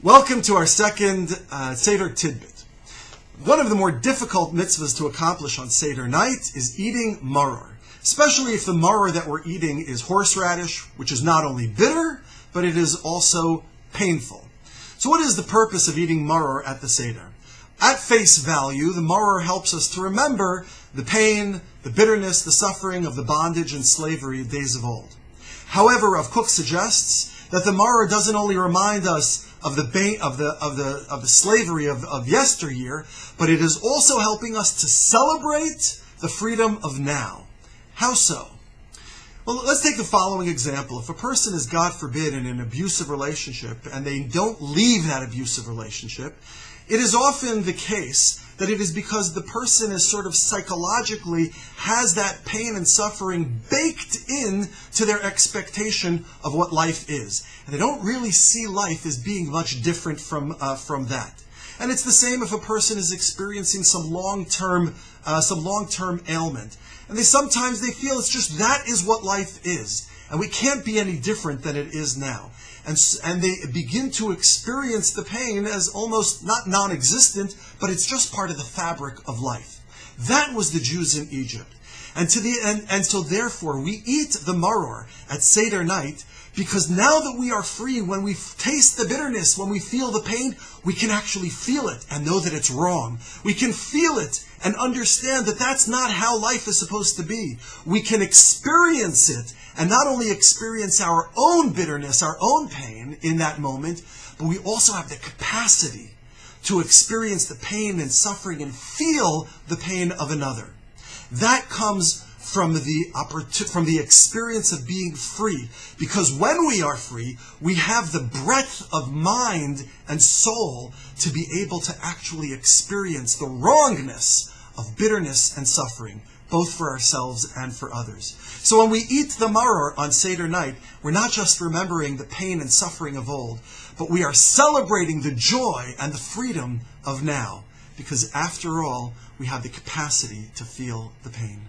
Welcome to our second Seder Tidbit. One of the more difficult mitzvahs to accomplish on Seder night is eating maror, especially if the maror that we're eating is horseradish, which is not only bitter, but it is also painful. So what is the purpose of eating maror at the Seder? At face value, the maror helps us to remember the pain, the bitterness, the suffering of the bondage and slavery of days of old. However, Rav Kook suggests that the maror doesn't only remind us of the slavery of yesteryear, but it is also helping us to celebrate the freedom of now. How so? Well, let's take the following example. If a person is, God forbid, in an abusive relationship and they don't leave that abusive relationship, it is often the case that it is because the person is sort of psychologically has that pain and suffering baked in to their expectation of what life is. And they don't really see life as being much different from that. And it's the same if a person is experiencing some long-term ailment. And sometimes they feel it's just that is what life is. And we can't be any different than it is now. And they begin to experience the pain as almost not non-existent, but it's just part of the fabric of life. That was the Jews in Egypt. And so therefore we eat the maror at Seder night, because now that we are free, when we taste the bitterness, when we feel the pain, we can actually feel it and know that it's wrong. We can feel it and understand that that's not how life is supposed to be. We can experience it and not only experience our own bitterness, our own pain in that moment, but we also have the capacity to experience the pain and suffering and feel the pain of another. That comes from the experience of being free. Because when we are free, we have the breadth of mind and soul to be able to actually experience the wrongness of bitterness and suffering, both for ourselves and for others. So when we eat the maror on Seder night, we're not just remembering the pain and suffering of old, but we are celebrating the joy and the freedom of now. Because after all, we have the capacity to feel the pain.